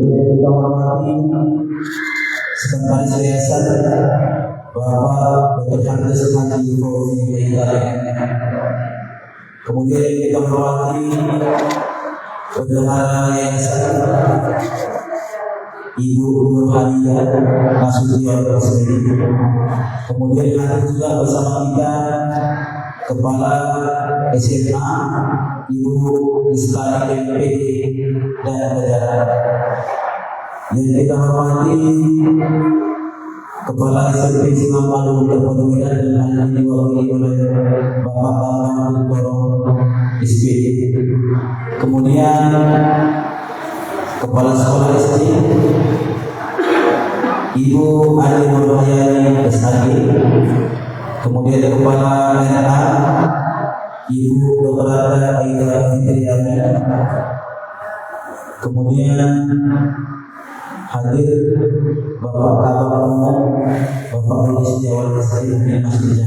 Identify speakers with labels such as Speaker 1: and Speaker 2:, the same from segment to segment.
Speaker 1: kita hormati Sekretaris Yayasan Bapak Dr. Handes Haji Fauzi Hidayat. Kemudian kita hormati Bendahara Yayasan Ibu Nurhaliah Nasution Basri. Kemudian hadir juga bersama kita Kepala SMA Ibu Islami MPD dan jajaran. Yang kita hormati Kepala SMP Singapalu Terpenuhian dan diwakili oleh Bapak Bambang Toro SPD. Kemudian Kepala Sekolah SD Ibu Adi Nurhayani SHG. Kemudian Kepala RA Ibu Dr. Aida Fitriani. Kemudian hadir Bapak Kabak Umum Bapak Polisi Jawa Timur Masjid.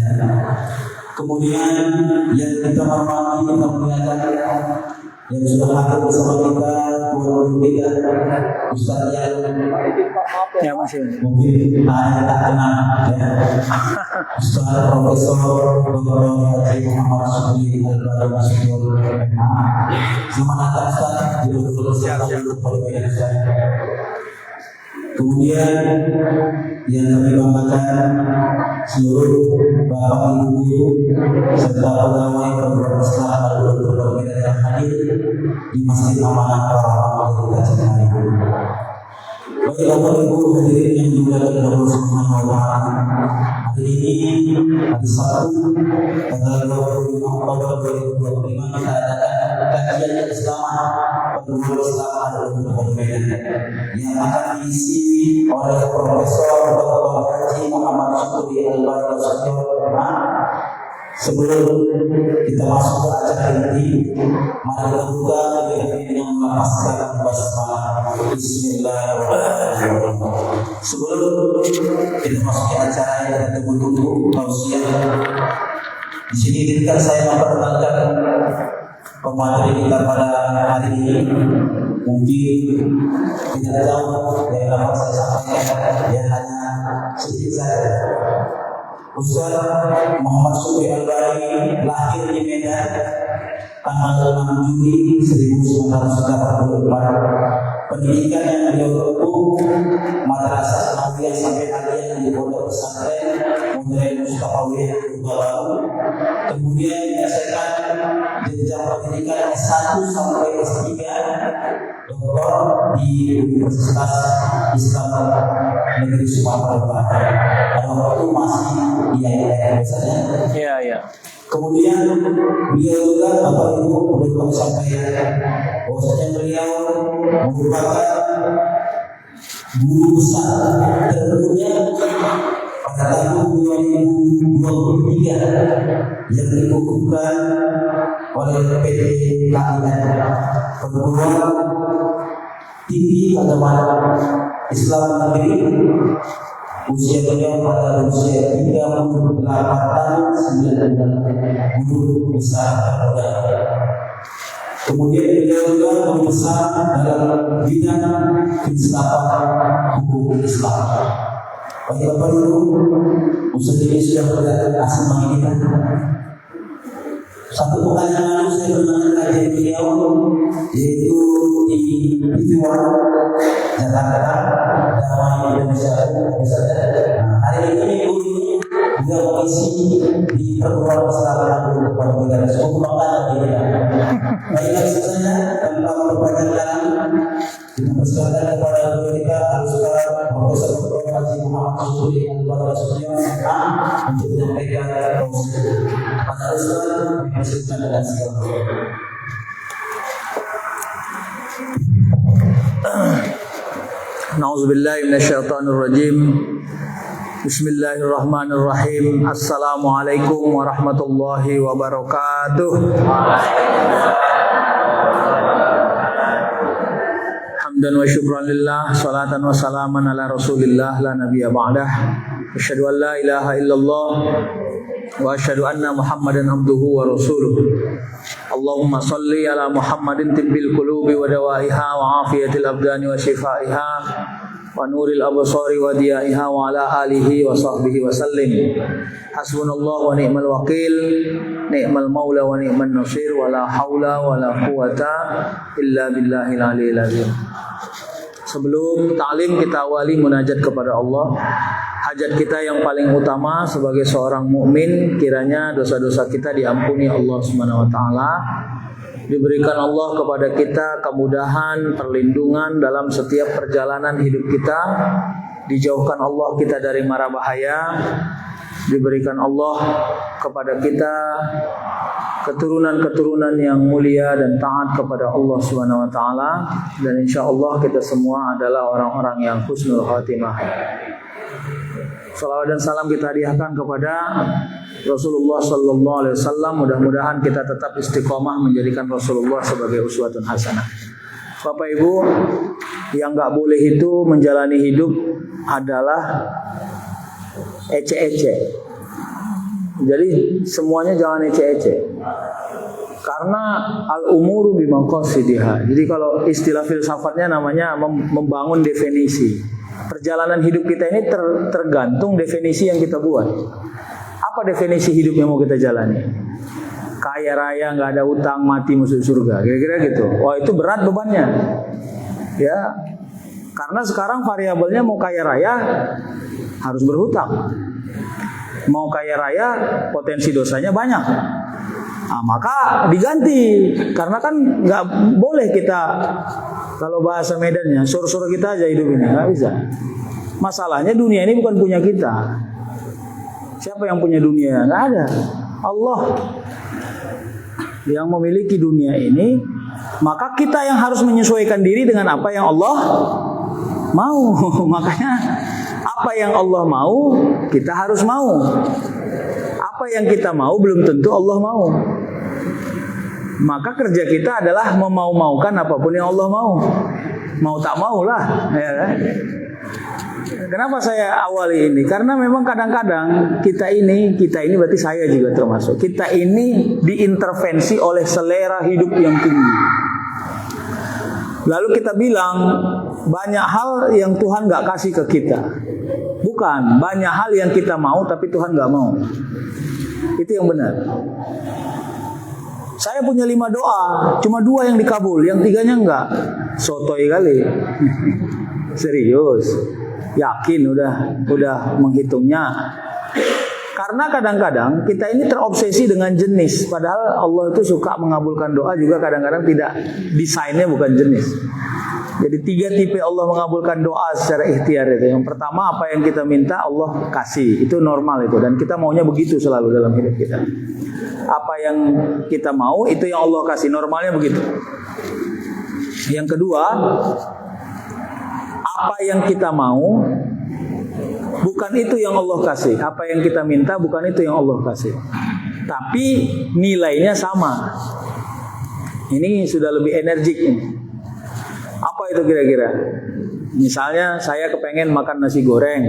Speaker 1: Kemudian yang kita hormati kita muliakan yang sudah hadir bersama kita Tuan Tiga Ustaz yang
Speaker 2: masih
Speaker 1: mungkin tak kenal ya. Ustaz Profesor Dr. Haji Muhammad Syukri Al-Badr Nasution. Selamat datang Ustaz di Universitas. Kemudian yang kami banggakan seluruh bapak ibu serta pegawai program Islam dan perbedaan yang hadir di Masjid Amanah Warahmah yang kita cintai. Bagi bapak ibu hadirin yang dimuliakan Allah Subhanahu wa taala, hari ini hari Sabtu tanggal 25 Oktober 2025 kita adakan kajian keislaman penulis Islam adalah perbedaan yang akan diisi oleh Profesor Dr. Haji Muhammad Syukri Al-Badr Nasution. Sebelum kita masuk ke acara inti, mari kita buka dengan melepaskan basmalah. Bismillahirrahmanirrahim. Sebelum kita masuk ke acara yang kita tunggu tausiah, di sini izinkan saya memperkenalkan pemateri kita pada hari ini. Mungkin tidak jauh dari apa saya sampaikan, ya hanya sedikit saja. Ustaz Muhammad Syukri Al-Bari lahir di Medan tanggal 6 Juli 1984. Pendidikan yang beliau tempuh madrasah Sanawiyah sampai aliyah di Pondok Pesantren Modern Mustafawiyah Baru. Kemudian menyelesaikan jenjang pendidikan S1 sampai S3 doktor di Universitas Islam Negeri Sumatera Barat. Pada waktu masih di IAIN saja.
Speaker 2: Iya.
Speaker 1: Kemudian beliau juga Bapak Ibu perlu kami sampaikan bahwasanya beliau merupakan guru besar termuda pada tahun 2023 yang dikukuhkan oleh PT KIN Perguruan Tinggi Agama Islam Negeri. Usia beliau pada usia 38 tahun 9 bulan, guru besar termuda. Kemudian beliau juga membesar dalam bidang filsafat hukum Islam. Bagi Bapak Ibu, Ustaz ini sudah berdatang asal bagi kita. Satu pekan yang lalu saya mendengar kajian beliau, yaitu di TV One Jakarta, Damai Indonesia. Hari ini beliau mengisi di perguruan Islam untuk perbedaan suku bangsa ini. Baiklah saja tanpa memperpanjang, kita persilakan kepada guru kita Ustaz Profesor Dr. Haji Muhammad Syukri Al-Badr Nasution untuk menyampaikan tausiah. Pada Ustaz dipersilakan dengan segala.
Speaker 2: Nauzubillahi minasyaitonirrajim. Bismillahirrahmanirrahim. Assalamualaikum warahmatullahi wabarakatuh. Hamdan wa syukran lillah, salatan wa salaman ala Rasulillah la nabiyya ba'dah. Asyhadu an la ilaha illallah wa asyhadu anna Muhammadan abduhu wa rasuluh. Allahumma salli ala Muhammadin tibbil qulubi wa dawaiha wa afiyatil abdani wa shifaiha wa nuril absari wa diyaiha wa ala alihi wa sahbihi wa sallim. Hasbunallahu wa ni'mal wakil, ni'mal maula wa ni'man nasir, wa la haula wa la quwata illa billahil aliyil azim. Sebelum ta'lim kita awali munajat kepada Allah. Hajat kita yang paling utama sebagai seorang mukmin, kiranya dosa-dosa kita diampuni Allah Subhanahu wa taala. Diberikan Allah kepada kita kemudahan, perlindungan dalam setiap perjalanan hidup kita. Dijauhkan Allah kita dari mara bahaya. Diberikan Allah kepada kita keturunan-keturunan yang mulia dan taat kepada Allah Subhanahu wa taala, dan insyaallah kita semua adalah orang-orang yang husnul khatimah. Salawat dan salam kita hadiahkan kepada Rasulullah sallallahu alaihi wasallam. Mudah-mudahan kita tetap istiqomah menjadikan Rasulullah sebagai uswatun hasanah. Bapak Ibu, yang enggak boleh itu menjalani hidup adalah ece-ece. Jadi semuanya jangan ece-ece. Karena al-umuru bimaqasidiha. Jadi kalau istilah filsafatnya namanya membangun definisi. Perjalanan hidup kita ini tergantung definisi yang kita buat. Apa definisi hidup yang mau kita jalani? Kaya raya, nggak ada utang, mati masuk surga. Kira-kira gitu. Wah, itu berat bebannya. Ya. Karena sekarang variabelnya mau kaya raya harus berhutang. Mau kaya raya potensi dosanya banyak. Nah, maka diganti, karena kan nggak boleh kita, kalau bahasa Medannya, sur-sur kita aja hidup ini, nggak bisa. Masalahnya dunia ini bukan punya kita. Siapa yang punya dunia? Nggak ada. Allah yang memiliki dunia ini. Maka kita yang harus menyesuaikan diri dengan apa yang Allah mau. Makanya apa yang Allah mau, kita harus mau. Apa yang kita mau belum tentu Allah mau. Maka kerja kita adalah memau-maukan apapun yang Allah mau. Mau tak mau lah, ya kan? Kenapa saya awali ini? Karena memang kadang-kadang kita ini berarti saya juga termasuk. Kita ini diintervensi oleh selera hidup yang tinggi. Lalu kita bilang banyak hal yang Tuhan gak kasih ke kita. Bukan, banyak hal yang kita mau tapi Tuhan gak mau. Itu yang benar. Saya punya 5 doa, cuma 2 yang dikabul, yang 3-nya enggak. Sotoy kali. Serius. Yakin udah menghitungnya. Karena kadang-kadang kita ini terobsesi dengan jenis, padahal Allah itu suka mengabulkan doa juga kadang-kadang tidak, desainnya bukan jenis. Jadi 3 tipe Allah mengabulkan doa secara ikhtiar itu. Yang pertama, apa yang kita minta Allah kasih, itu normal itu, dan kita maunya begitu selalu dalam hidup kita. Apa yang kita mau itu yang Allah kasih, normalnya begitu. Yang kedua, apa yang kita mau bukan itu yang Allah kasih. Apa yang kita minta bukan itu yang Allah kasih. Tapi nilainya sama. Ini sudah lebih energik ini. Apa itu kira-kira? Misalnya saya kepengen makan nasi goreng.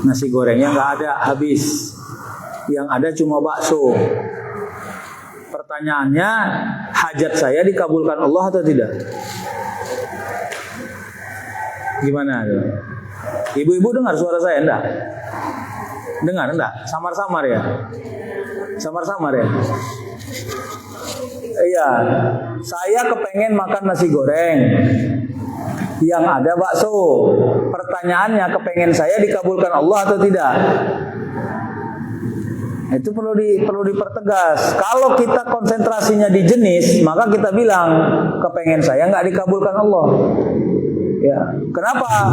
Speaker 2: Nasi gorengnya nggak ada, habis. Yang ada cuma bakso. Pertanyaannya, hajat saya dikabulkan Allah atau tidak? Gimana? Ibu-ibu dengar suara saya enggak? Dengar enggak? Samar-samar ya? Samar-samar ya? Iya, saya kepengen makan nasi goreng. Yang ada bakso. Pertanyaannya, kepengen saya dikabulkan Allah atau tidak? Itu perlu dipertegas. Kalau kita konsentrasinya di jenis, maka kita bilang kepengen saya nggak dikabulkan Allah. Ya, kenapa?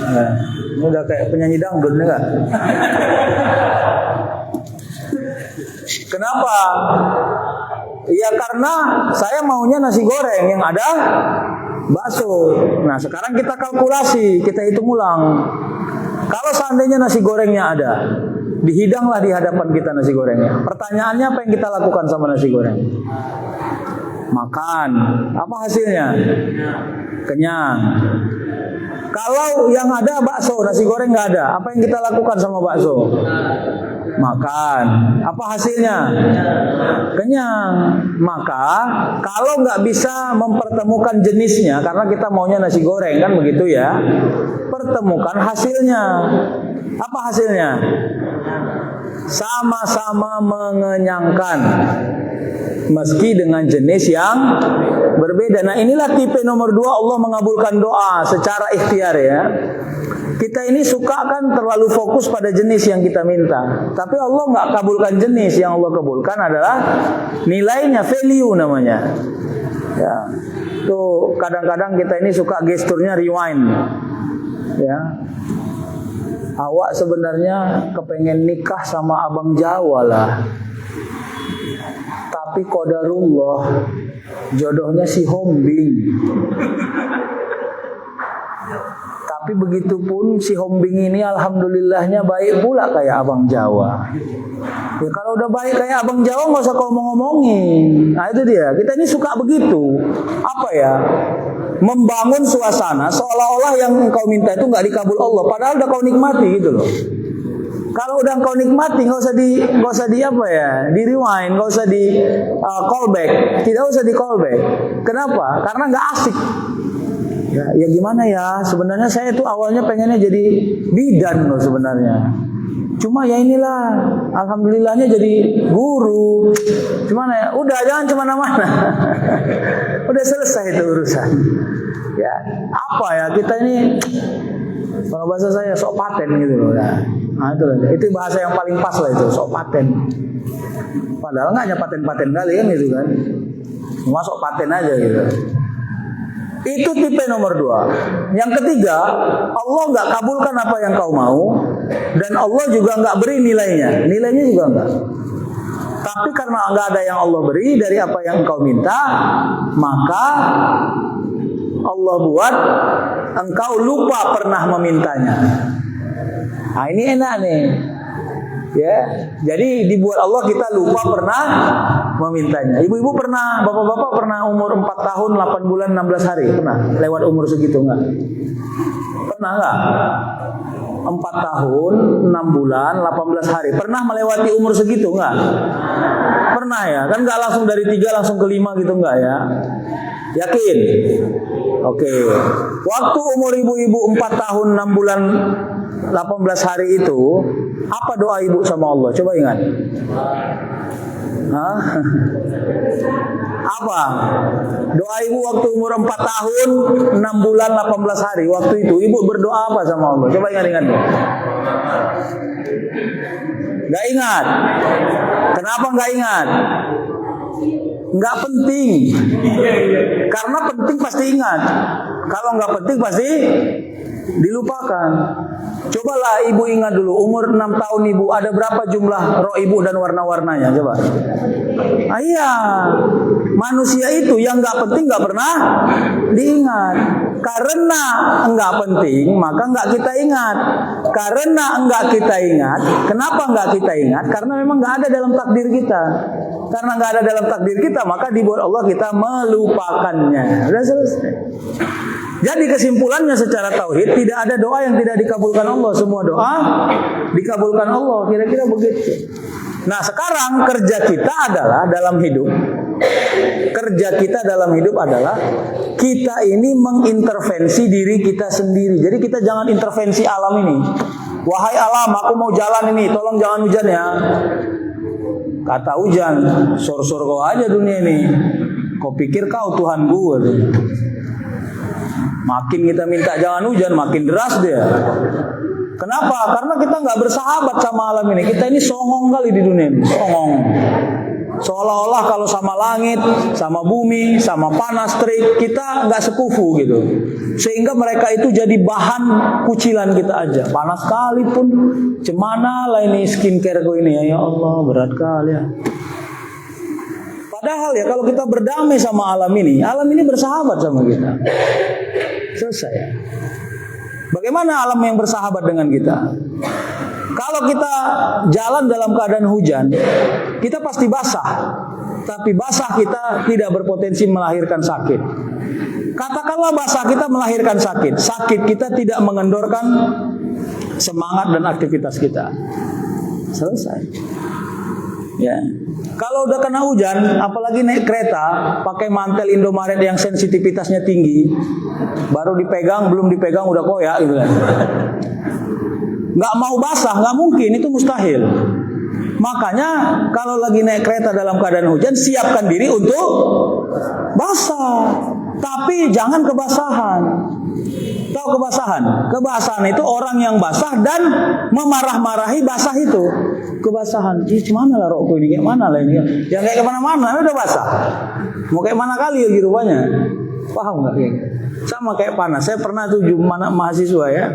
Speaker 2: Nah, ini udah kayak penyanyi dangdut enggak? Kenapa? Ya karena saya maunya nasi goreng yang ada bakso. Nah, sekarang kita kalkulasi, kita hitung ulang. Kalau seandainya nasi gorengnya ada, dihidanglah di hadapan kita nasi gorengnya. Pertanyaannya, apa yang kita lakukan sama nasi goreng? Makan. Apa hasilnya? Kenyang. Kalau yang ada bakso, nasi goreng nggak ada, apa yang kita lakukan sama bakso? makan. Apa hasilnya? Kenyang. Maka kalau nggak bisa mempertemukan jenisnya, karena kita maunya nasi goreng kan begitu ya, pertemukan hasilnya. Apa hasilnya? Sama-sama mengenyangkan, meski dengan jenis yang berbeda. Nah, inilah tipe nomor 2 Allah mengabulkan doa secara ikhtiar ya. Kita ini suka kan terlalu fokus pada jenis yang kita minta, tapi Allah nggak kabulkan jenis. Yang Allah kabulkan adalah nilainya, value namanya. Ya, tuh kadang-kadang kita ini suka gesturnya rewind. Ya, awak sebenarnya kepengen nikah sama abang Jawa lah, tapi qadarullah jodohnya si Hombing. Tapi begitupun si Hombing ini alhamdulillahnya baik pula kayak abang Jawa. Ya kalau udah baik kayak abang Jawa nggak usah kau ngomong-ngomongin. Nah itu dia. Kita ini suka begitu. Apa ya? Membangun suasana seolah-olah yang engkau minta itu nggak dikabul Allah. Padahal udah kau nikmati gitu loh. Kalau udah kau nikmati nggak usah di apa ya? Di rewind, nggak usah di callback. Tidak usah di callback. Kenapa? Karena nggak asik. Ya gimana ya, sebenarnya saya tuh awalnya pengennya jadi bidan loh sebenarnya. Cuma ya inilah, alhamdulillahnya jadi guru. Gimana ya, udah jangan kemana-mana. Udah selesai itu urusan. Ya, apa ya, kita ini, kalau bahasa saya sok paten gitu loh. Ya. Nah itu bahasa yang paling pas lah itu, sok paten. Padahal nggak hanya paten-paten kali kan gitu kan. Cuma sok paten aja gitu. Itu tipe nomor 2. Yang ketiga, Allah nggak kabulkan apa yang kau mau, dan Allah juga nggak beri nilainya. Nilainya juga nggak. Tapi karena nggak ada yang Allah beri dari apa yang engkau minta, maka Allah buat engkau lupa pernah memintanya. Nah ini enak nih. Ya, jadi dibuat Allah kita lupa pernah memintanya. Ibu-ibu pernah, bapak-bapak pernah umur 4 tahun 8 bulan 16 hari pernah lewat umur segitu enggak? Pernah enggak? 4 tahun 6 bulan 18 hari pernah melewati umur segitu enggak? Pernah ya? Kan enggak langsung dari 3 langsung ke 5 gitu enggak ya? Yakin? Oke. Waktu umur ibu-ibu 4 tahun 6 bulan 18 hari itu, apa doa ibu sama Allah? Coba ingat. Hah? Apa? Doa ibu waktu umur 4 tahun 6 bulan 18 hari. Waktu itu ibu berdoa apa sama Allah? Coba ingat-ingat. Gak ingat? Kenapa gak ingat? Nggak penting. Karena penting pasti ingat. Kalau nggak penting pasti dilupakan. Cobalah ibu ingat dulu, umur 6 tahun ibu ada berapa jumlah roh ibu dan warna-warnanya? Coba. Iya, manusia itu yang nggak penting nggak pernah diingat. Karena nggak penting, maka nggak kita ingat. Karena nggak kita ingat, kenapa nggak kita ingat? Karena memang nggak ada dalam takdir kita. Karena nggak ada dalam takdir kita, maka dibuat Allah kita melupakannya. Sudah selesai. Jadi kesimpulannya secara tauhid, tidak ada doa yang tidak dikabulkan Allah. Semua doa dikabulkan Allah. Kira-kira begitu. Nah sekarang kerja kita adalah dalam hidup. Kerja kita dalam hidup adalah kita ini mengintervensi diri kita sendiri. Jadi kita jangan intervensi alam ini. Wahai alam, aku mau jalan ini, tolong jangan hujan ya. Kata hujan, sor-sor kau aja dunia ini. Kau pikir kau Tuhan gue. Makin kita minta jangan hujan, makin deras dia. Kenapa? Karena kita nggak bersahabat sama alam ini. Kita ini songong kali di dunia ini, songong. Seolah-olah kalau sama langit, sama bumi, sama panas terik, kita nggak sekufu gitu. Sehingga mereka itu jadi bahan kucilan kita aja. Panas sekali pun, cemana lah ini skincare gue ini ya Allah, berat kali ya. Padahal ya kalau kita berdamai sama alam ini bersahabat sama kita. Selesai. Bagaimana alam yang bersahabat dengan kita? Kalau kita jalan dalam keadaan hujan, kita pasti basah. Tapi basah kita tidak berpotensi melahirkan sakit. Katakanlah basah kita melahirkan sakit. Sakit kita tidak mengendorkan semangat dan aktivitas kita. selesai. Ya. Kalau udah kena hujan, apalagi naik kereta, pakai mantel Indomaret yang sensitivitasnya tinggi, baru dipegang, belum dipegang udah koyak gitu kan. Nggak mau basah, nggak mungkin, itu mustahil. Makanya kalau lagi naik kereta dalam keadaan hujan, siapkan diri untuk basah. Tapi jangan kebasahan. Tahu kebasahan? Kebasahan itu orang yang basah dan memarah-marahi basah itu. Kebasahan. Ih, mana lah rokok ini? Kayak mana lah ini? Yang kayak kemana-mana, udah basah. Mau kayak mana kali lagi rupanya? Paham nggak? Sama kayak panas. Saya pernah tuh mahasiswa ya.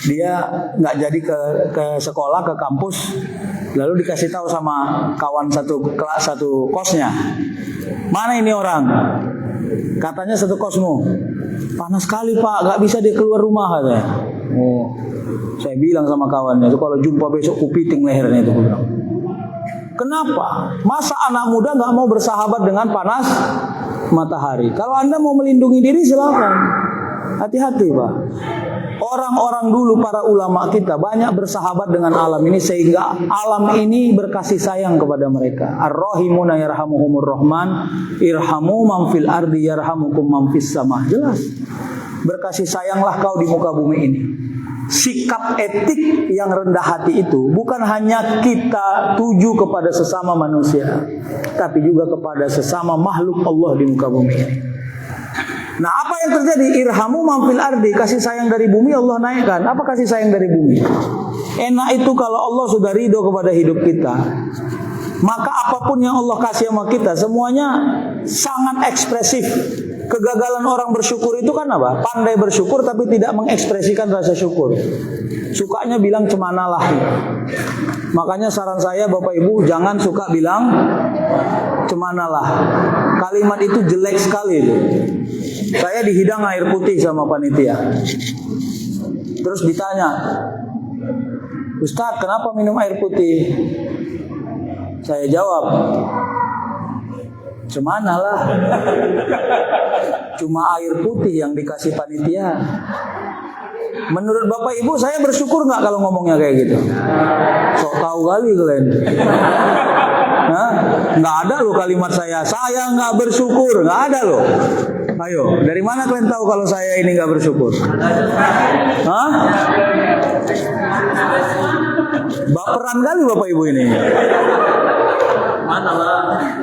Speaker 2: Dia nggak jadi ke sekolah, ke kampus, lalu dikasih tahu sama kawan satu kosnya, mana ini orang, katanya satu kosmu, panas sekali pak, nggak bisa dia keluar rumah katanya. Oh, saya bilang sama kawannya, itu kalau jumpa besok kupiting lehernya itu, bilang. Kenapa? Masa anak muda nggak mau bersahabat dengan panas matahari? Kalau Anda mau melindungi diri silakan, hati-hati pak. Orang-orang dulu, para ulama kita banyak bersahabat dengan alam ini sehingga alam ini berkasih sayang kepada mereka. Ar-Rahimuna yarhamuhumur Rahman, irhamu man fil ardi yarhamukum man fis sama. Jelas. Berkasih sayanglah kau di muka bumi ini. Sikap etik yang rendah hati itu bukan hanya kita tuju kepada sesama manusia, tapi juga kepada sesama makhluk Allah di muka bumi ini. Nah, apa yang terjadi? Irhamu man fil ardi, kasih sayang dari bumi Allah naikkan. Apa kasih sayang dari bumi? Enak itu kalau Allah sudah ridho kepada hidup kita. Maka apapun yang Allah kasih sama kita, semuanya sangat ekspresif. Kegagalan orang bersyukur itu kan apa? Pandai bersyukur tapi tidak mengekspresikan rasa syukur. Sukanya bilang cemanalah. Makanya saran saya Bapak Ibu, jangan suka bilang cemanalah. Kalimat itu jelek sekali itu. Saya dihidang air putih sama panitia. Terus ditanya, Ustaz, kenapa minum air putih? Saya jawab, cemanalah. Cuma air putih yang dikasih panitia. Menurut Bapak Ibu, saya bersyukur nggak kalau ngomongnya kayak gitu? Sok tahu kali kalian. Nggak ada loh kalimat saya nggak bersyukur, nggak ada loh. Ayo, dari mana kalian tahu kalau saya ini nggak bersyukur? Hah? Baperan kali Bapak Ibu ini.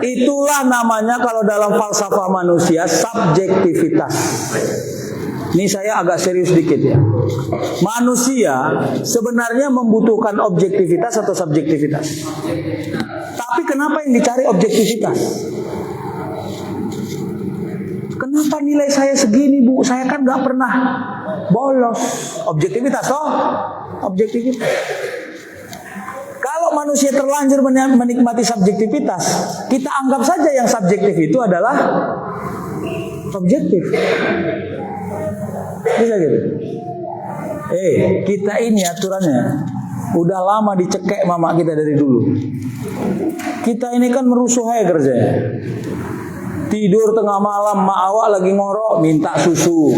Speaker 2: Itulah namanya kalau dalam falsafah manusia subjektivitas. Ini saya agak serius dikit ya. Manusia sebenarnya membutuhkan objektivitas atau subjektivitas. Tapi kenapa yang dicari objektivitas? Kenapa nilai saya segini Bu? Saya kan nggak pernah bolos. Objektivitas toh? Objektivitas. Kalau manusia terlanjur menikmati subjektivitas, kita anggap saja yang subjektif itu adalah objektif. Bisa gitu. Kita ini aturannya udah lama dicekek mama kita dari dulu. Kita ini kan merusuh aja kerjanya. Tidur tengah malam, mak awak lagi ngorok, minta susu,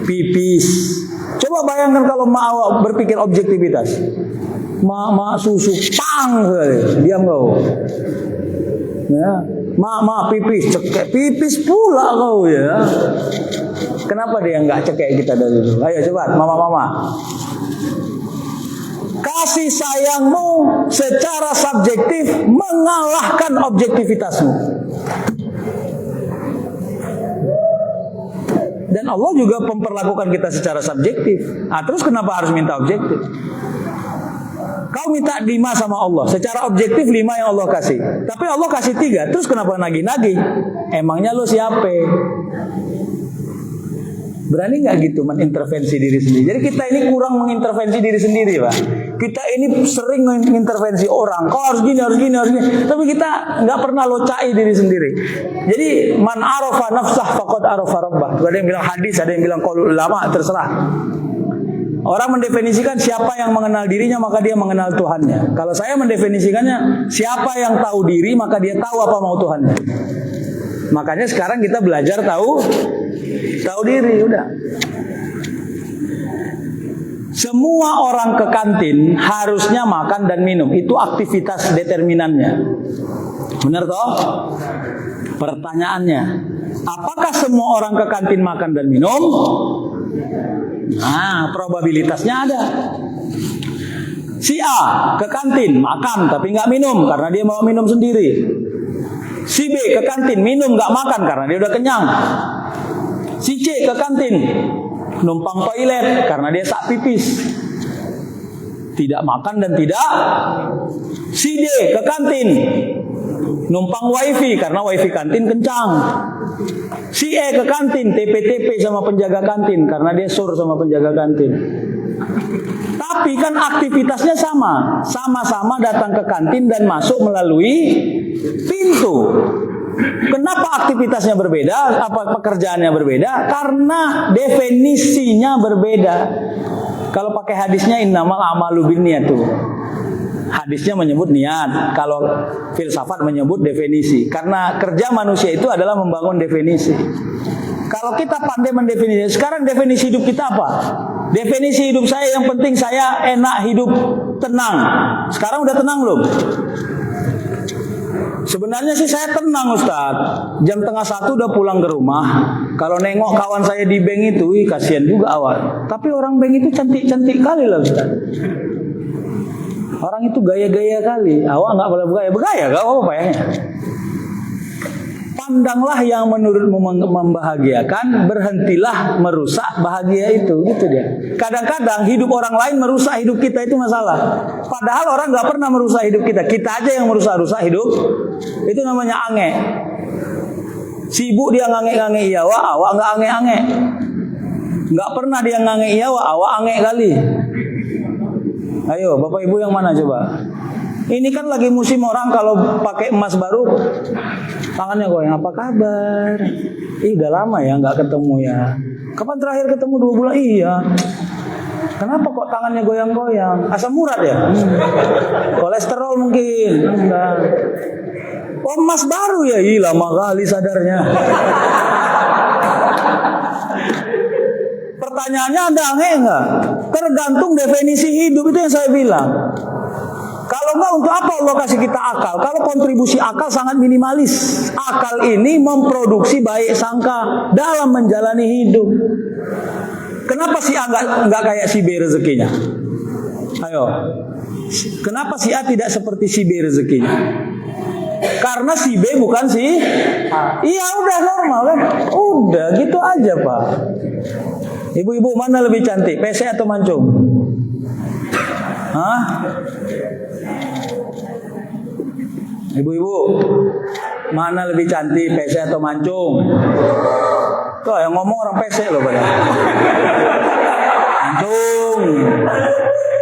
Speaker 2: pipis. Coba bayangkan kalau mak awak berpikir objektivitas. Mak susu, pang, diam kau. Ya, mak pipis, cekek pipis pula kau ya. Kenapa dia nggak cekek kita dari dulu? Ayo coba, mama. Kasih sayangmu secara subjektif mengalahkan objektivitasmu. Dan Allah juga memperlakukan kita secara subjektif. Terus kenapa harus minta objektif? Kau minta 5 sama Allah, secara objektif 5 yang Allah kasih. Tapi Allah kasih 3, terus kenapa nagih-nagih? Emangnya lo siapa? Berani nggak gitu mengintervensi diri sendiri? Jadi kita ini kurang mengintervensi diri sendiri, Pak. Kita ini sering mengintervensi orang. Kau harus gini. Tapi kita nggak pernah locai diri sendiri. Jadi man arafa nafsah faqad arafa rabbah. Ada yang bilang hadis, ada yang bilang qaulul ulama, terserah. Orang mendefinisikan siapa yang mengenal dirinya maka dia mengenal Tuhannya. Kalau saya mendefinisikannya siapa yang tahu diri maka dia tahu apa mau Tuhannya. Makanya sekarang kita belajar tahu diri, udah. Semua orang ke kantin harusnya makan dan minum. Itu aktivitas determinannya. Benar toh? Pertanyaannya, apakah semua orang ke kantin makan dan minum? Nah, probabilitasnya ada. Si A ke kantin makan tapi nggak minum karena dia mau minum sendiri. Si B ke kantin minum nggak makan karena dia udah kenyang. Si C ke kantin numpang toilet karena dia sak pipis, tidak makan dan tidak. Si D ke kantin numpang wifi karena wifi kantin kencang. Si E ke kantin TP-TP sama penjaga kantin karena dia sur sama penjaga kantin. Tapi kan aktivitasnya sama, sama-sama datang ke kantin dan masuk melalui pintu. Kenapa aktivitasnya berbeda? Apa pekerjaannya berbeda? Karena definisinya berbeda. Kalau pakai hadisnya innamal a'malu binniyat tuh. Hadisnya menyebut niat, kalau filsafat menyebut definisi. Karena kerja manusia itu adalah membangun definisi. Kalau kita pandai mendefinisi, sekarang definisi hidup kita apa? Definisi hidup saya yang penting saya enak, hidup tenang. Sekarang udah tenang belum? Sebenarnya sih saya tenang Ustaz. Jam 12:30 udah pulang ke rumah. Kalau nengok kawan saya di bank itu, kasihan juga awak. Tapi orang bank itu cantik-cantik kali lah Ustaz. Orang itu gaya-gaya kali. Awak nggak boleh bergaya, nggak apa-apa ya. Pandanglah yang menurutmu membahagiakan, berhentilah merusak bahagia itu, gitu dia. Kadang-kadang hidup orang lain merusak hidup kita itu masalah. Padahal orang nggak pernah merusak hidup kita. Kita aja yang merusak hidup. Itu namanya ange. Sibuk dia ngange-ngange iya, awak nggak ange-ange. Nggak pernah dia ngange iya, awak ange kali. Ayo, Bapak Ibu yang mana coba? Ini kan lagi musim orang kalau pakai emas baru tangannya goyang. Apa kabar? Udah lama ya nggak ketemu ya. Kapan terakhir ketemu 2 bulan? Iya. Kenapa kok tangannya goyang-goyang? Asam urat ya? Kolesterol mungkin? Enggak. Oh, emas baru ya? Ih, lama kali sadarnya. Pertanyaannya ada aneh enggak? Tergantung definisi hidup, itu yang saya bilang. Kalau enggak, untuk apa Allah kasih kita akal? Kalau kontribusi akal sangat minimalis. Akal ini memproduksi baik sangka dalam menjalani hidup. Kenapa si A enggak kayak si B rezekinya? Ayo. Kenapa si A tidak seperti si B rezekinya? Karena si B bukan si A. Iya, udah normal kan? Udah gitu aja, Pak. Ibu-ibu mana lebih cantik, pesek atau mancung? Hah? Ibu-ibu, mana lebih cantik, pesek atau mancung? Tuh yang ngomong orang pesek loh pada. Mancung.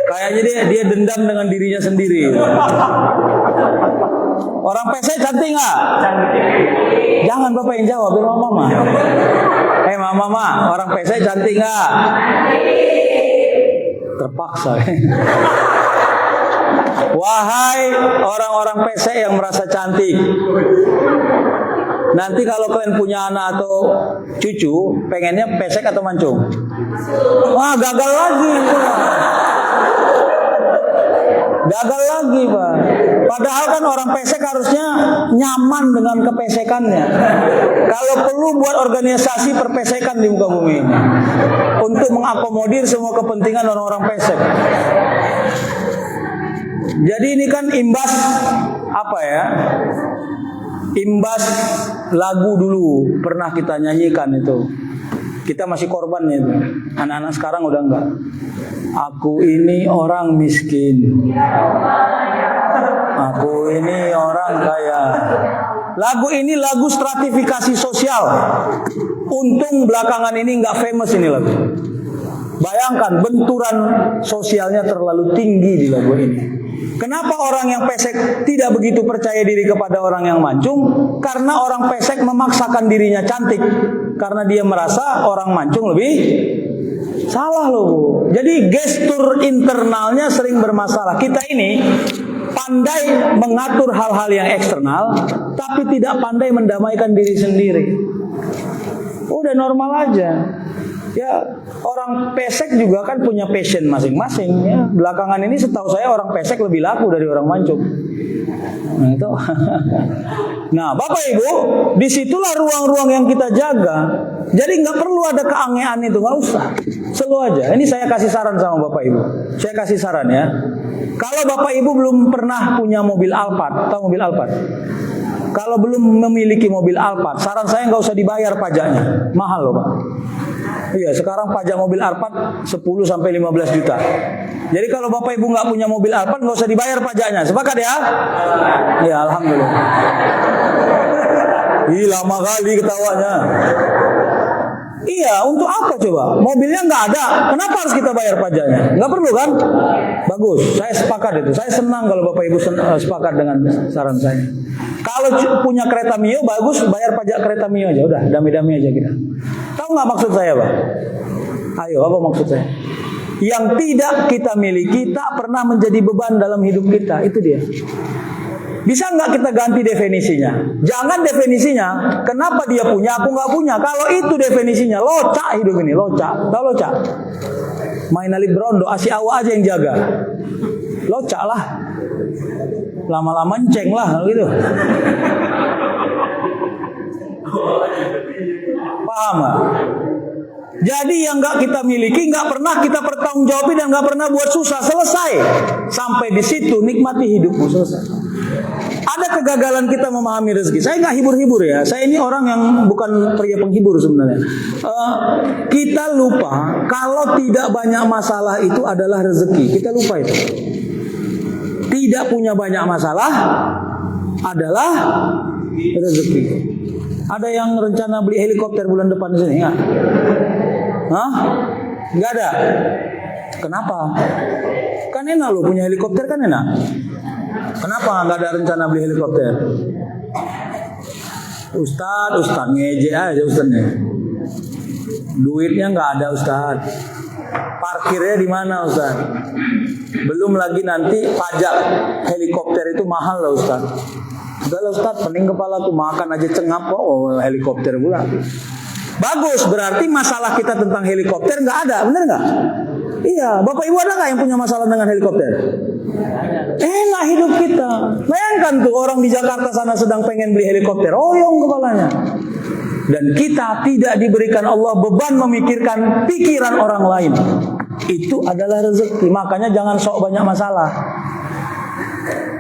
Speaker 2: Kayaknya dia dendam dengan dirinya sendiri. Orang pesek cantik nggak? Cantik. Jangan Bapak yang jawab, biar Mama. Mama, orang pesek cantik nggak? Terpaksa. Wahai orang-orang pesek yang merasa cantik, nanti kalau kalian punya anak atau cucu, pengennya pesek atau mancung? Wah, gagal lagi. Gagal lagi, Pak. Padahal kan orang pesek harusnya nyaman dengan kepesekannya. Kalau perlu buat organisasi perpesekan di muka bumi ini, untuk mengakomodir semua kepentingan orang-orang pesek. Jadi ini kan imbas apa ya? Imbas lagu dulu pernah kita nyanyikan itu. Kita masih korbannya itu. Anak-anak sekarang udah enggak. Aku ini orang miskin. Aku ini orang kaya. Lagu ini lagu stratifikasi sosial. Untung belakangan ini enggak famous ini lagu. Bayangkan benturan sosialnya terlalu tinggi di lagu ini. Kenapa orang yang pesek tidak begitu percaya diri kepada orang yang mancung? Karena orang pesek memaksakan dirinya cantik. Karena dia merasa orang mancung lebih salah loh, Bu. Jadi gestur internalnya sering bermasalah. Kita ini pandai mengatur hal-hal yang eksternal, tapi tidak pandai mendamaikan diri sendiri. Udah normal aja. Ya, orang pesek juga kan punya passion masing-masing ya. Belakangan ini setahu saya orang pesek lebih laku dari orang mancung. Nah, itu. Nah, Bapak Ibu, disitulah ruang-ruang yang kita jaga. Jadi nggak perlu ada keanehan itu, nggak usah. Slow aja. Ini saya kasih saran sama Bapak Ibu. Saya kasih saran ya. Kalau Bapak Ibu belum pernah punya mobil Alphard, tahu mobil Alphard? Kalau belum memiliki mobil Alphard, saran saya nggak usah dibayar pajaknya, mahal loh Pak. Iya, sekarang pajak mobil Alphard 10 sampai 15 juta. Jadi kalau Bapak Ibu nggak punya mobil Alphard, nggak usah dibayar pajaknya. Sepakat ya? Ya, alhamdulillah. Ih, lama kali ketawanya. Iya, untuk apa coba? Mobilnya nggak ada, kenapa harus kita bayar pajaknya? Nggak perlu kan? Bagus, saya sepakat itu. Saya senang kalau Bapak Ibu sepakat dengan saran saya. Kalau punya kereta Mio, bagus, bayar pajak kereta Mio aja. Udah, dami-dami aja kita. Tahu nggak maksud saya, Pak? Ayo, apa maksud saya? Yang tidak kita miliki tak pernah menjadi beban dalam hidup kita. Itu dia. Bisa nggak kita ganti definisinya? Jangan definisinya, kenapa dia punya, aku nggak punya. Kalau itu definisinya, locak hidup ini, locak. Tahu locak? Main alik berondo, asih awak aja yang jaga. Locak lah. Lama-lama ceng lah, gitu. Paham nggak? Jadi yang nggak kita miliki, nggak pernah kita pertanggungjawabi dan nggak pernah buat susah. Selesai. Sampai di situ nikmati hidupmu, selesai. Ada kegagalan kita memahami rezeki. Saya nggak hibur-hibur ya. Saya ini orang yang bukan pria penghibur sebenarnya. Kita lupa kalau tidak banyak masalah itu adalah rezeki. Kita lupa itu. Tidak punya banyak masalah adalah rezeki. Ada yang rencana beli helikopter bulan depan di sini nggak? Hah? Nggak ada. Kenapa? Kan enak loh punya helikopter, kan enak. Kenapa nggak ada rencana beli helikopter? Ustadz ngejek aja Ustadznya. Duitnya nggak ada Ustadz. Parkirnya di mana Ustadz? Belum lagi nanti pajak helikopter itu mahal lah Ustadz. Udah lah Ustadz, pening kepala tuh, makan aja cengap kok, helikopter pula. Bagus, berarti masalah kita tentang helikopter nggak ada, bener nggak? Iya, Bapak Ibu ada nggak yang punya masalah dengan helikopter? Enak hidup kita. Bayangkan tuh orang di Jakarta sana sedang pengen beli helikopter, oyong kepalanya. Dan kita tidak diberikan Allah beban memikirkan pikiran orang lain. Itu adalah rezeki. Makanya jangan sok banyak masalah.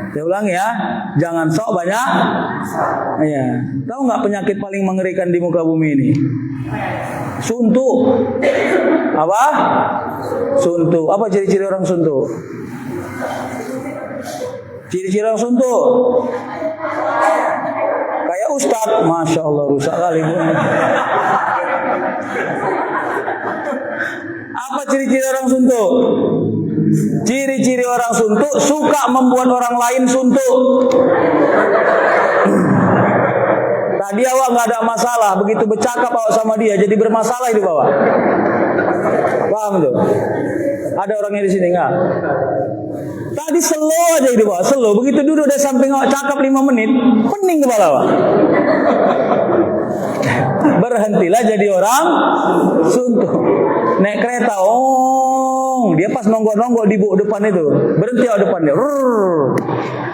Speaker 2: Saya ulang ya, jangan sok banyak. Iya. Tahu nggak penyakit paling mengerikan di muka bumi ini? Suntuk. Apa? Suntuk. Apa ciri-ciri orang suntuk? Ciri-ciri orang suntuk. Kayak Ustadz, Masya Allah, rusak kali bu. Apa ciri-ciri orang suntuk? Ciri-ciri orang suntuk suka membuat orang lain suntuk. Tadi awak nggak ada masalah, begitu bercakap awak sama dia jadi bermasalah itu bawah. Paham tuh? Ada orangnya di sini nggak? Tadi slow aja itu bawah, slow. Begitu duduk di samping awak cakap 5 menit, pening kepala awak. Berhentilah jadi orang suntuk. Naik kereta, dia pas nonggok-nonggok di buk depan itu, berhenti awak depan dia,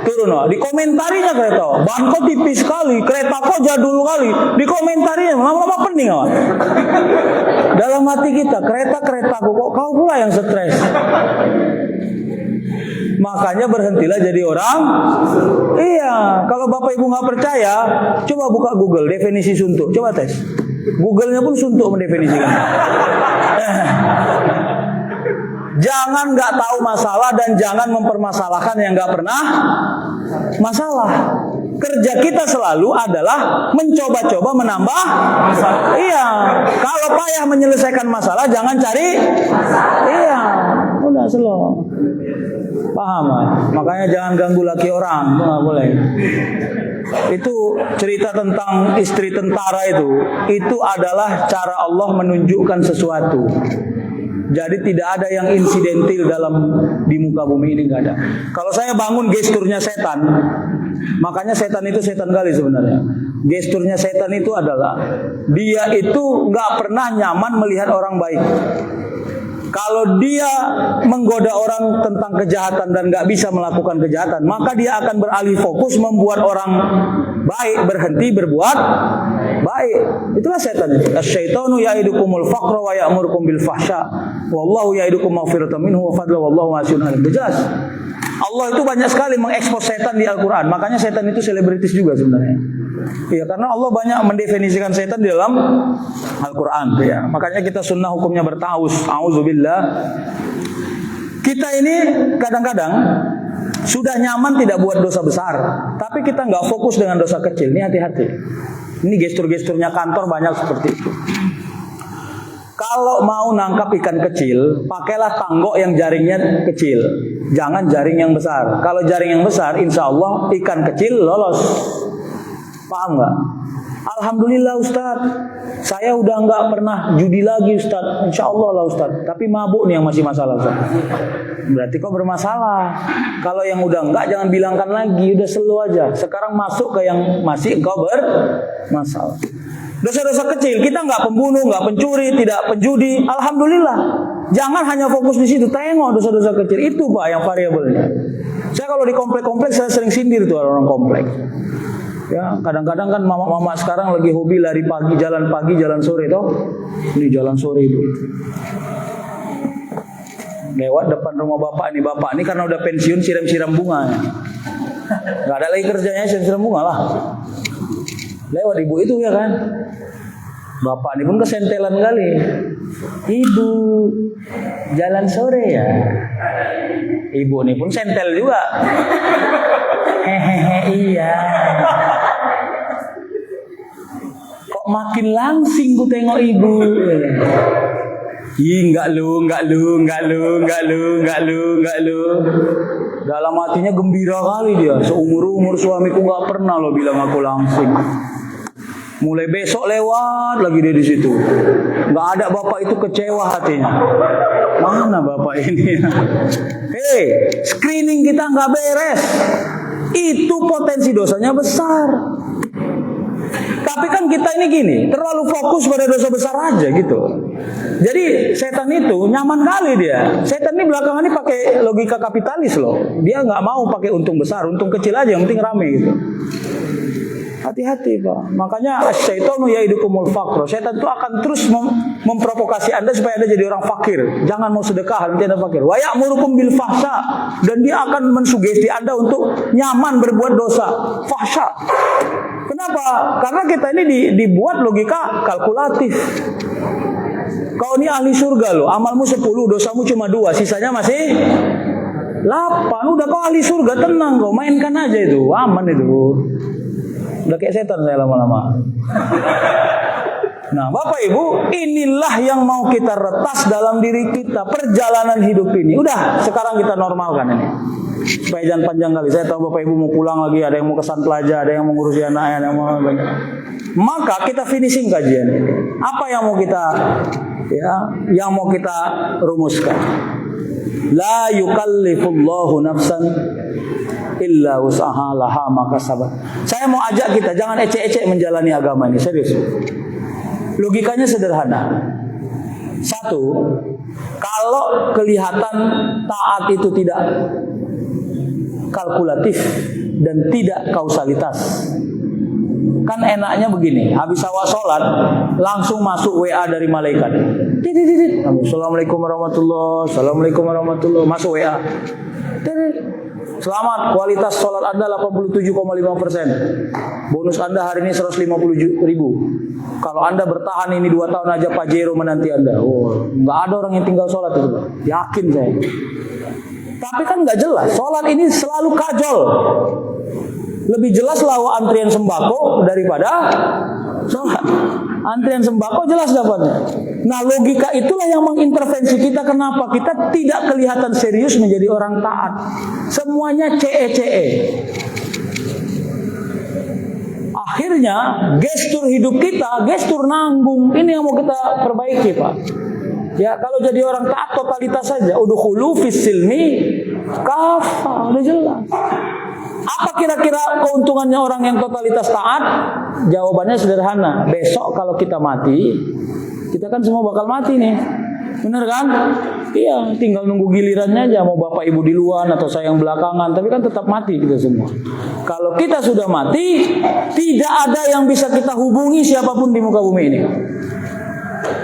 Speaker 2: turun awak. Dikomentarinya kereta, ban kau tipis sekali, kereta kau jadul kali, dikomentarinya, lama-lama pening awak. Dalam hati kita, keretaku kok kau pula yang stres. Makanya berhentilah jadi orang. Iya, kalau Bapak Ibu nggak percaya, coba buka Google definisi suntuk, coba tes. Google-nya pun suntuk mendefinisikan. Jangan nggak tahu masalah dan jangan mempermasalahkan yang nggak pernah masalah. Kerja kita selalu adalah mencoba-coba menambah masalah. Iya, kalau payah menyelesaikan masalah jangan cari. Iya, udah slow. Paham? Makanya jangan ganggu laki orang, itu nggak boleh. Itu cerita tentang istri tentara itu adalah cara Allah menunjukkan sesuatu. Jadi tidak ada yang insidentil di muka bumi ini, nggak ada. Kalau saya bangun gesturnya setan, Makanya setan itu setan kali sebenarnya. Gesturnya setan itu adalah dia itu nggak pernah nyaman melihat orang baik. Kalau dia menggoda orang tentang kejahatan dan nggak bisa melakukan kejahatan, maka dia akan beralih fokus membuat orang baik berhenti berbuat baik. Itulah setan itu. Asy-syaitanu ya'idukumul faqra wa ya'murukum bil fahsya. Wallahu ya'idukum maghfiratan minhu wa fadla wallahu wasi'un alim. Jelas. Allah itu banyak sekali mengekspos setan di Al-Quran. Makanya setan itu selebritis juga sebenarnya. Ya, karena Allah banyak mendefinisikan setan di dalam Al-Quran. Ya. Makanya kita sunnah hukumnya bertaus. A'udzubillah. Kita ini kadang-kadang sudah nyaman tidak buat dosa besar, tapi kita nggak fokus dengan dosa kecil. Ini hati-hati. Ini gestur-gesturnya kantor banyak seperti itu. Kalau mau nangkap ikan kecil, pakailah tanggok yang jaringnya kecil. Jangan jaring yang besar. Kalau jaring yang besar, insya Allah ikan kecil lolos. Paham nggak? Alhamdulillah Ustaz, saya udah nggak pernah judi lagi Ustaz. Insya Allah lah Ustaz. Tapi mabuk nih yang masih masalah Ustaz. Berarti kau bermasalah. Kalau yang udah nggak, jangan bilangkan lagi. Udah slow aja. Sekarang masuk ke yang masih kau bermasalah. Dosa-dosa kecil, kita nggak pembunuh, nggak pencuri, tidak penjudi. Alhamdulillah. Jangan hanya fokus di situ. Tengok dosa-dosa kecil itu Pak yang variabelnya. Saya kalau di komplek-komplek saya sering sindir tuh orang komplek. Ya, kadang-kadang kan mama-mama sekarang lagi hobi lari pagi, jalan sore toh. Ini jalan sore itu. Lewat depan rumah bapak ini karena udah pensiun siram-siram bunga. Nggak ada lagi kerjanya siram-siram bunga lah. Lewat ibu itu ya kan. Bapak ini pun kesentelan kali. Ibu, jalan sore ya. Ibu ini pun sentel juga. Hehehe, iya. Kok makin langsing ku tengok ibu. Ih, enggak lu. Dalam hatinya gembira kali dia. Seumur-umur suamiku enggak pernah lo bilang aku langsing. Mulai besok lewat lagi dia di situ. Enggak ada bapak itu kecewa hatinya. Mana bapak ini? Hei, screening kita enggak beres. Itu potensi dosanya besar. Tapi kan kita ini gini, terlalu fokus pada dosa besar aja gitu. Jadi setan itu nyaman kali dia. Setan ini belakangan ini pakai logika kapitalis loh. Dia nggak mau pakai untung besar, untung kecil aja, yang penting rame gitu. Hati-hati Pak. Makanya asy-syaitanu ya'idukumul faqra. Setan itu akan terus memprovokasi Anda supaya Anda jadi orang fakir. Jangan mau sedekah nanti Anda fakir. Wa ya'murukum bil fahsya. Dan dia akan mensugesti Anda untuk nyaman berbuat dosa. Fahsya. Kenapa? Karena kita ini dibuat logika kalkulatif. Kau ini ahli surga loh. Amalmu 10, dosamu cuma 2, sisanya masih 8. Udah kau ahli surga, tenang kau. Mainkan aja itu. Aman itu. Udah kayak setan saya lama-lama. Nah Bapak Ibu, inilah yang mau kita retas dalam diri kita. Perjalanan hidup ini. Udah, sekarang kita normalkan ini. Supaya jangan panjang kali. Saya tahu Bapak Ibu mau pulang lagi. Ada yang mau kesan pelajar, ada yang mau ngurusi anaknya, ada yang mau banyak. Maka kita finishing kajian ini. Apa yang mau kita yang mau kita rumuskan? La yukallifullahu nafsan illa wus'aha laha ma kasabat. Saya mau ajak kita jangan ecek-ecek menjalani agama ini, serius. Logikanya sederhana. Satu, kalau kelihatan taat itu tidak kalkulatif dan tidak kausalitas. Kan enaknya begini, habis awal sholat langsung masuk WA dari malaikat. Assalamualaikum warahmatullahi, assalamualaikum warahmatullahi, masuk WA. Selamat, kualitas sholat Anda 87,5%. Bonus Anda hari ini 150.000. Kalau Anda bertahan ini 2 tahun aja Pajero menanti Anda. Oh, nggak ada orang yang tinggal sholat itu, yakin saya. Tapi kan nggak jelas. Sholat ini selalu kajol. Lebih jelas lawa antrian sembako daripada sholat. Antrian sembako jelas dapatnya. Nah logika itulah yang mengintervensi kita. Kenapa kita tidak kelihatan serius menjadi orang taat. Semuanya CE-CE. Akhirnya gestur hidup kita, gestur nanggung. Ini yang mau kita perbaiki Pak. Ya kalau jadi orang taat totalitas saja. Udkhulu fis silmi kafa. Udah jelas. Apa kira-kira keuntungannya orang yang totalitas taat? Jawabannya sederhana. Besok kalau kita mati, kita kan semua bakal mati nih. Bener kan? Iya, tinggal nunggu gilirannya aja. Mau bapak ibu di luar atau saya yang belakangan, tapi kan tetap mati kita semua. Kalau kita sudah mati, tidak ada yang bisa kita hubungi siapapun di muka bumi ini.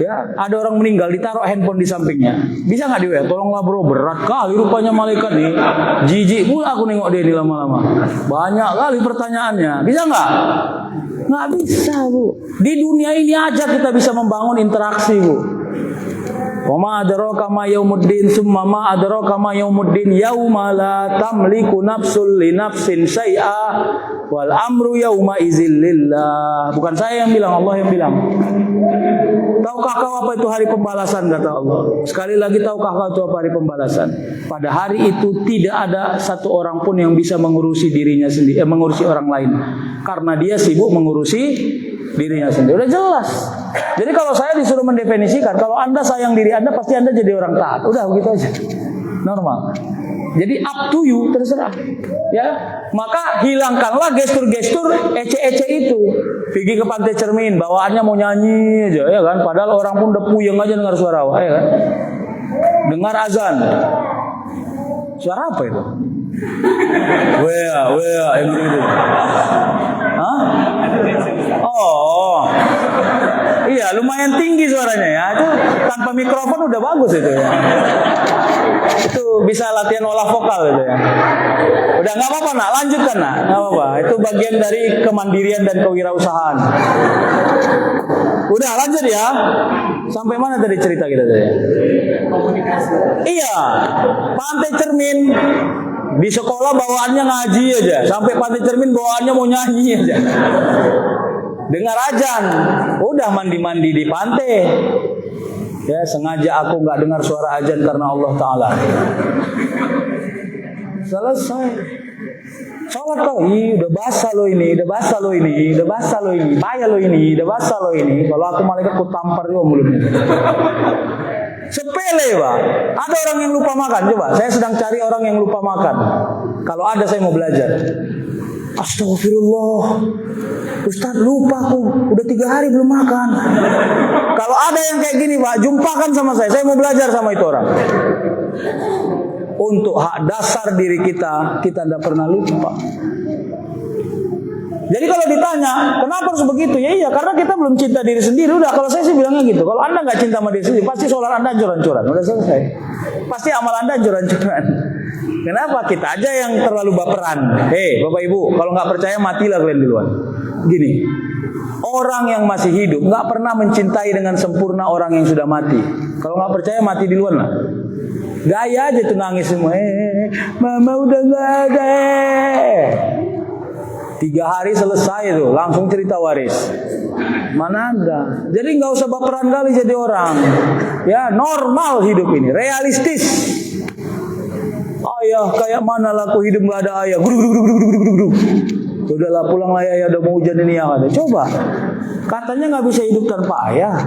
Speaker 2: Ya, ada orang meninggal ditaruh handphone di sampingnya. Bisa nggak dia? Tolonglah bro, berat kali rupanya malaikat nih. Jijik pula aku nengok dia di lama-lama. Banyak kali pertanyaannya. Bisa nggak? Nggak bisa bu. Di dunia ini aja kita bisa membangun interaksi bu. Wa ma adraka ma yaumuddin summa ma adraka ma yaumuddin yauma la tamliku nafsul li nafsin syai'a wal amru yauma idzil lillah. Bukan saya yang bilang, Allah yang bilang. Tahukah kau apa itu hari pembalasan, kata Allah. Sekali lagi, tahukah kau itu apa hari pembalasan? Pada hari itu tidak ada satu orang pun yang bisa mengurusi dirinya sendiri, mengurusi orang lain, karena dia sibuk mengurusi dirinya sendiri. Udah jelas. Jadi kalau saya disuruh mendefinisikan, kalau Anda sayang diri Anda, pasti Anda jadi orang taat. Udah begitu aja. Normal. Jadi up to you, terserah. Ya, maka hilangkanlah gestur-gestur ece-ece itu. Pergi ke pantai Cermin, bawaannya mau nyanyi aja, ya kan? Padahal orang pun udah puyeng aja dengar suara awak, ya kan? Dengar azan. Suara apa itu? Wea, yang gitu. Hah? Oh. Iya, lumayan tinggi suaranya ya. Itu tanpa mikrofon udah bagus itu ya. Itu bisa latihan olah vokal itu ya. Udah nggak apa-apa nak, lanjutkan nak, nggak apa-apa. Itu bagian dari kemandirian dan kewirausahaan. Udah lanjut ya. Sampai mana tadi cerita kita tadi? Komunikasi. Iya, pantai Cermin. Di sekolah bawaannya ngaji aja, sampai pantai Cermin bawaannya mau nyanyi aja. Dengar azan, udah mandi-mandi di pantai. Ya, sengaja aku nggak dengar suara azan karena Allah Ta'ala. Selesai. Sholat kau, udah basah lo ini, udah basah lo ini, udah basah lo ini, payah lo ini, udah basah lo ini. Kalau aku malaikat aku tampar juga mulutnya. Sepele pak. Ada orang yang lupa makan. Coba, saya sedang cari orang yang lupa makan. Kalau ada saya mau belajar. Astagfirullah, Ustaz lupa aku, udah 3 hari belum makan. Kalau ada yang kayak gini pak, jumpakan sama saya mau belajar sama itu orang. Untuk hak dasar diri kita tidak pernah lupa. Jadi kalau ditanya, kenapa harus begitu? Ya iya, karena kita belum cinta diri sendiri. Udah, kalau saya sih bilangnya gitu. Kalau Anda nggak cinta sama diri sendiri, pasti sholat Anda hancur-hancuran. Udah selesai. Pasti amal Anda hancur-hancuran. Kenapa? Kita aja yang terlalu baperan. Bapak Ibu, kalau nggak percaya matilah kalian duluan. Gini, orang yang masih hidup nggak pernah mencintai dengan sempurna orang yang sudah mati. Kalau nggak percaya mati duluan lah. Gaya aja tuh nangis semua. Mama udah nggak ada. 3 hari selesai tuh, langsung cerita waris. Mana ada. Jadi nggak usah baperan kali jadi orang. Ya, normal hidup ini, realistis. Ayah, kayak mana lah aku hidup nggak ada ayah. Guduk. Udahlah pulanglah ya, udah mau hujan ini yang ada. Coba, katanya nggak bisa hidup tanpa ayah.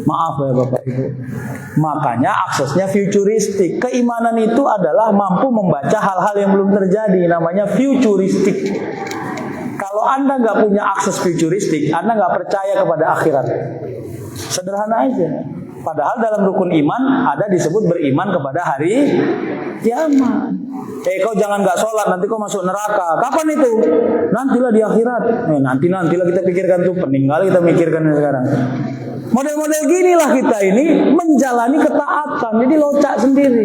Speaker 2: Maaf ya Bapak Ibu. Makanya aksesnya futuristik. Keimanan itu adalah mampu membaca hal-hal yang belum terjadi. Namanya futuristik. Kalau Anda nggak punya akses futuristik, Anda nggak percaya kepada akhirat. Sederhana aja. Padahal dalam rukun iman ada disebut beriman kepada hari kiamat. Kau jangan nggak sholat, nanti kau masuk neraka. Kapan itu? Nantilah di akhirat. Nantilah kita pikirkan tuh. Peninggal kita mikirkan sekarang. Model-model ginilah kita ini menjalani ketaatan. Jadi locak sendiri.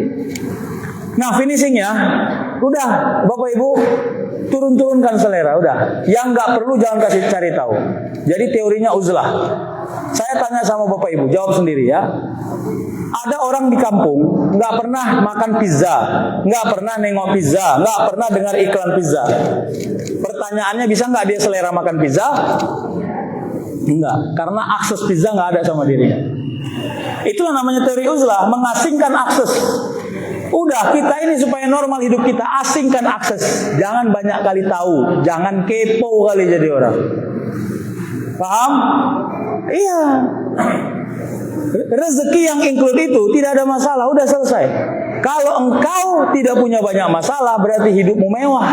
Speaker 2: Nah, finishing ya. Udah, Bapak Ibu, turun-turunkan selera. Udah. Yang nggak perlu jangan kasih cari tahu. Jadi teorinya uzlah. Saya tanya sama Bapak Ibu, jawab sendiri ya. Ada orang di kampung nggak pernah makan pizza, nggak pernah nengok pizza, nggak pernah dengar iklan pizza. Pertanyaannya, bisa nggak dia selera makan pizza? Enggak, karena akses pizza nggak ada sama dirinya. Itulah namanya teori uzlah, mengasingkan akses. Udah, kita ini supaya normal hidup kita, asingkan akses. Jangan banyak kali tahu, jangan kepo kali jadi orang. Paham? Iya. Rezeki yang include itu tidak ada masalah, udah selesai. Kalau engkau tidak punya banyak masalah, berarti hidupmu mewah.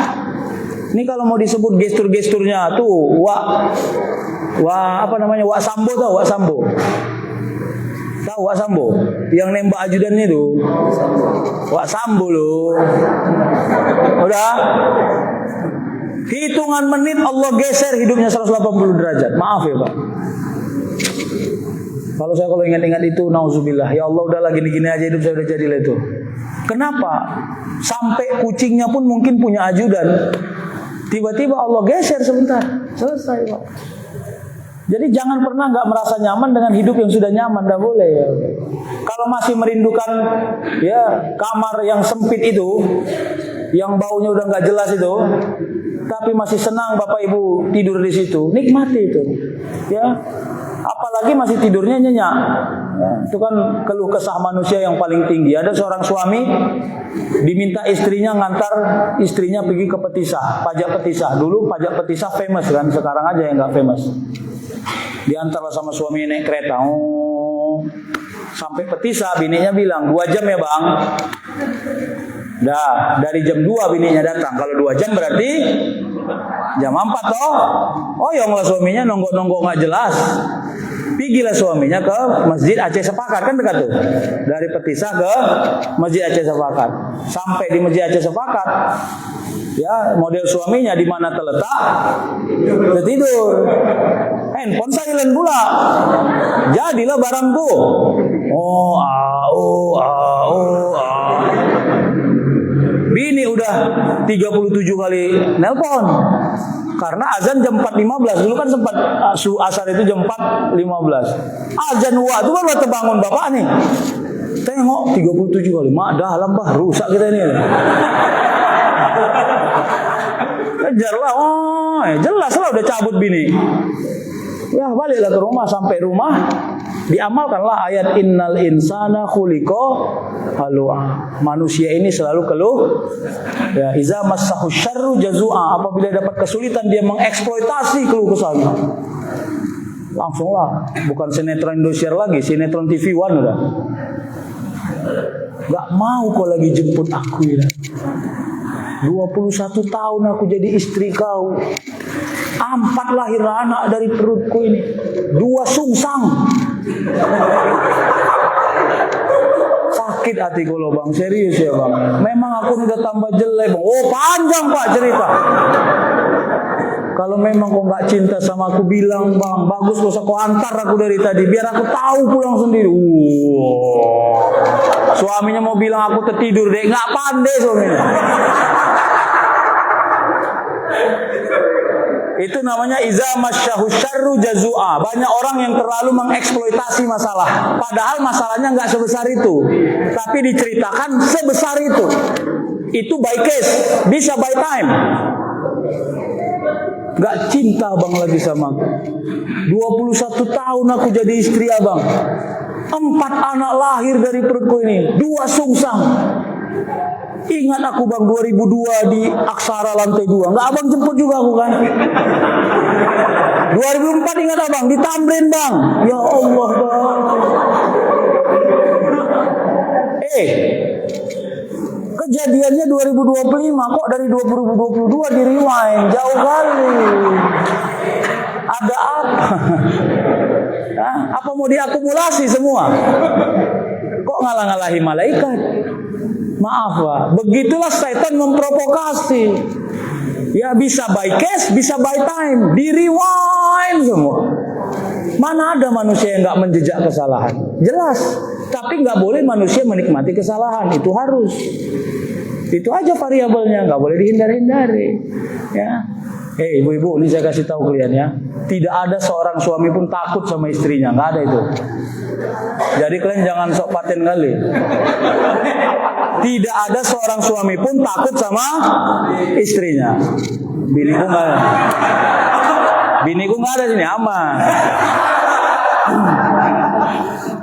Speaker 2: Ini kalau mau disebut gestur-gesturnya tuh, apa namanya, Wak Sambo, tahu Wak Sambo? Tahu Wak Sambo? Yang nembak ajudannya tuh, Wak Sambo loh. Udah, hitungan menit Allah geser hidupnya 180 derajat. Maaf ya Pak. Kalau ingat-ingat itu, nauzubillah, ya Allah udahlah gini-gini aja hidup saya udah jadilah itu. Kenapa? Sampai kucingnya pun mungkin punya ajudan. Tiba-tiba Allah geser sebentar, selesai Pak. Jadi jangan pernah nggak merasa nyaman dengan hidup yang sudah nyaman, nggak boleh ya. Kalau masih merindukan ya kamar yang sempit itu, yang baunya udah nggak jelas itu, tapi masih senang Bapak Ibu tidur di situ, nikmati itu, ya. Apalagi masih tidurnya nyenyak, ya, itu kan keluh kesah manusia yang paling tinggi. Ada seorang suami diminta istrinya ngantar istrinya pergi ke Petisah, pajak Petisah. Dulu pajak Petisah famous kan, sekarang aja yang nggak famous. Diantarlah sama suami naik kereta, sampai Petisah, bininya bilang 2 jam ya bang. Dah, dari jam 2 bininya datang. Kalau 2 jam berarti jam 4 toh. Oh yonglah suaminya nonggok-nonggok nggak jelas. Pergilah suaminya ke Masjid Aceh Sepakat, kan dekat tuh. Dari Petisah ke Masjid Aceh Sepakat. Sampai di Masjid Aceh Sepakat, ya model suaminya di mana terletak, tertidur. Handphone silent pula. Jadilah barangku. Bini udah 37 kali nelpon. Karena azan jam 4.15. Dulu kan sempat asar itu jam 4.15. Azan waktu baru terbangun bapak nih. Tengok 37 kali. Mak dah lambah rusak kita ini. Kejar lah. Jelas lah udah cabut bini. Ya baliklah ke rumah. Sampai rumah diamalkanlah ayat innal insana khuliqa halu'a. Manusia ini selalu keluh. Ya, iza massahu syarru jazua. Apabila dapat kesulitan dia mengeksploitasi keluh kesahnya. Langsunglah, bukan sinetron Indosiar lagi, sinetron TV One udah. Gak mau kau lagi jemput aku ya. 21 tahun aku jadi istri kau. 4 lahir anak dari perutku ini. 2 sungsang. Sakit hatiku loh bang, serius ya bang. Memang aku udah tambah jelek bang. Oh panjang pak cerita. Kalau memang kau nggak cinta sama aku bilang bang, bagus kau usah kau antar aku dari tadi, biar aku tahu pulang sendiri. Suaminya mau bilang aku tertidur deh, nggak pandai suaminya. Itu namanya iza masyahu syarru jazua. Banyak orang yang terlalu mengeksploitasi masalah. Padahal masalahnya nggak sebesar itu, tapi diceritakan sebesar itu. Itu by case, bisa by time. Gak cinta abang lagi sama aku. 21 tahun aku jadi istri abang. 4 anak lahir dari perutku ini. 2 sungsang. Ingat aku bang 2002 di Aksara lantai 2. Gak abang jemput juga aku kan. 2004 ingat abang di Tamrin bang. Ya Allah bang. Kejadiannya 2025, kok dari 2022 di rewind, jauh kali. Ada apa? Apa mau diakumulasi semua? Kok ngalah-ngalahi malaikat? Maaf Pak, begitulah setan memprovokasi. Ya bisa by case, bisa by time, di rewind semua. Mana ada manusia yang nggak menjejak kesalahan? Jelas. Tapi nggak boleh manusia menikmati kesalahan. Itu harus. Itu aja variabelnya, nggak boleh dihindari-hindari. Ya. Ibu-ibu, ini saya kasih tahu kalian ya. Tidak ada seorang suami pun takut sama istrinya, nggak ada itu. Jadi kalian jangan sok paten kali. Tidak ada seorang suami pun takut sama istrinya. Biniku nggak ada sini, aman.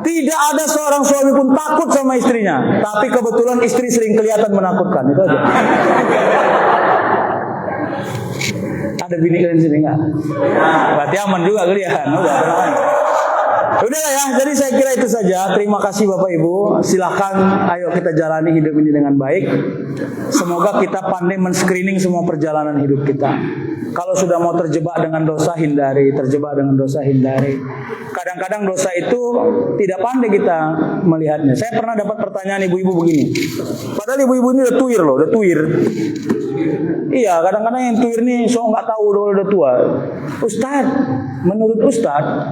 Speaker 2: Tidak ada seorang suami pun takut sama istrinya. Tapi kebetulan istri sering kelihatan menakutkan. Itu aja. Ada bini kalian sini nggak? Berarti aman juga kalian. Udah tenang. Udah lah ya, jadi saya kira itu saja. Terima kasih Bapak Ibu. Silakan, ayo kita jalani hidup ini dengan baik. Semoga kita pandai men-screening semua perjalanan hidup kita. Kalau sudah mau terjebak dengan dosa, hindari. Terjebak dengan dosa, hindari. Kadang-kadang dosa itu tidak pandai kita melihatnya. Saya pernah dapat pertanyaan ibu-ibu begini. Padahal ibu-ibu ini udah tuir loh, udah tuir. Iya, kadang-kadang yang tuir nih so nggak tahu udah tua. Ustadz, menurut Ustadz,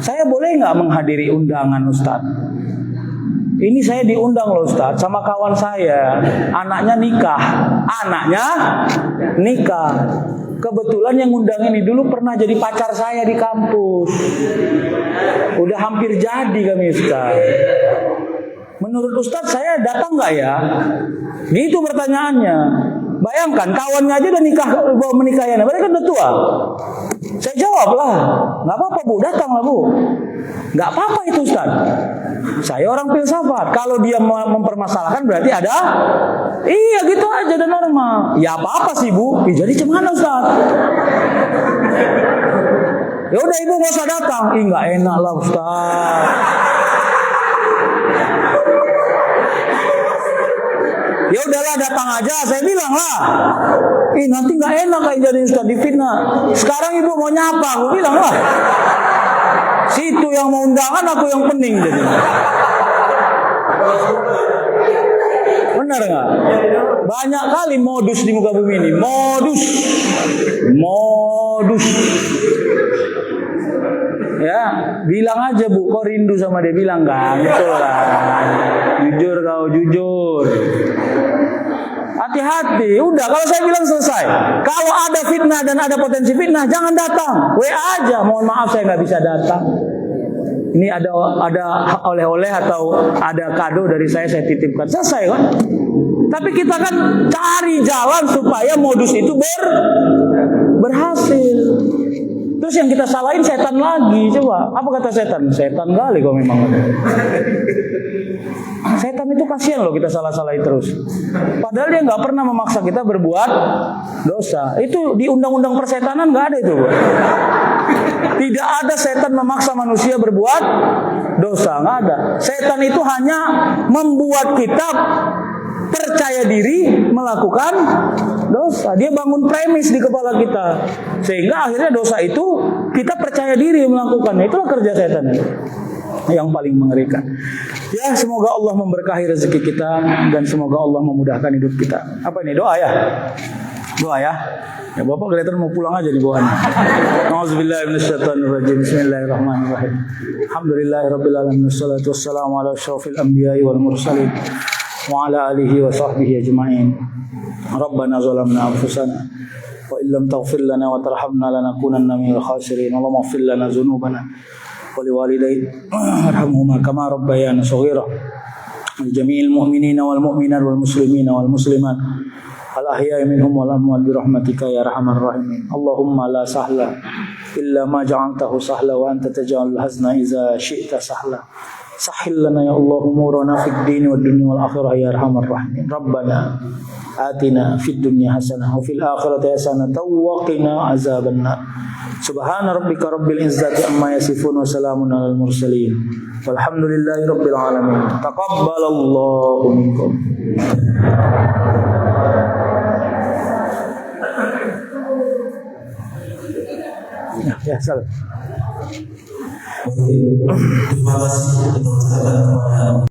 Speaker 2: saya boleh nggak menghadiri undangan Ustadz? Ini saya diundang loh Ustadz sama kawan saya, anaknya nikah. Kebetulan yang undang ini dulu pernah jadi pacar saya di kampus. Udah hampir jadi kami Ustadz. Menurut Ustadz saya datang nggak ya? Gitu pertanyaannya. Bayangkan kawannya aja udah menikahinya, mereka udah tua. Saya jawab lah, nggak apa-apa Bu, datang lah Bu. Nggak apa-apa itu Ustaz. Saya orang filsafat. Kalau dia mempermasalahkan berarti ada. Iya gitu aja dan normal. Ya apa-apa sih Bu. Ya, jadi gimana Ustaz? Ya udah Ibu nggak usah datang. Ih nggak enak lah Ustaz. Ya udahlah datang aja, saya bilang lah. Nanti nggak enak kayak jadi Ustaz difitnah. Sekarang Ibu mau nyapa, aku bilang lah. Situ yang mau undangan, aku yang pening jadi. Benar nggak? Banyak kali modus di muka bumi ini, modus. Ya, bilang aja Bu, kok rindu sama dia, bilang kan, betul lah. Jujur kau, jujur. Hati-hati, udah kalau saya bilang selesai. Kalau ada fitnah dan ada potensi fitnah, jangan datang. WA aja, mohon maaf saya nggak bisa datang. Ini ada oleh-oleh atau ada kado dari saya titipkan. Selesai kan? Tapi kita kan cari jalan supaya modus itu berhasil. Terus yang kita salahin setan lagi. Coba, apa kata setan? Setan kali kok memang. Setan itu kasihan loh kita salah-salahin terus. Padahal dia nggak pernah memaksa kita berbuat dosa. Itu di undang-undang persetanan nggak ada itu. Tidak ada setan memaksa manusia berbuat dosa, nggak ada. Setan itu hanya membuat kita percaya diri melakukan dosa. Dia bangun premis di kepala kita sehingga akhirnya dosa itu kita percaya diri melakukannya. Itulah kerja setan yang paling mengerikan. Ya, semoga Allah memberkahi rezeki kita dan semoga Allah memudahkan hidup kita. Apa ini doa ya? Doa ya. Ya Bapak kelihatan mau pulang aja nih bawahnya. Nauzubillahi minasyaitonirrajim. Bismillahirrahmanirrahim. Alhamdulillahirabbil alamin wassalatu wassalamu ala asyrofil anbiya'i wal mursalin wa ala alihi wa sahbihi ajma'in. Rabbana zalamna anfusana wa illam taghfir lana wa tarhamna lanakunanna minal khasirin. Allahumma ighfir lana dzunubana wa liwalidayna warhamhuma kama rabbayana shaghira. Jami'il mu'minina wal mu'minat wal muslimina wal muslimat al-ahya'i minhum wal amwat bi rahmatika ya arhamar rahimin. Allahumma la sahla illa ma ja'altahu sahla wa anta taj'alul hazna idza syi'ta sahla. Sahhil lana ya Allah umurana fid din wad dunya wal akhirah ya arhamar rahimin. Rabbana atina fid dunya hasanah wa fil akhirati hasanah wa qina azabannar. Subhana rabbika rabbil izzati amma yasifun wa salamun alal mursalin. Walhamdulillahi rabbil alamin. Taqabbalallahu minkum. Ya, salam.
Speaker 1: Terima kasih telah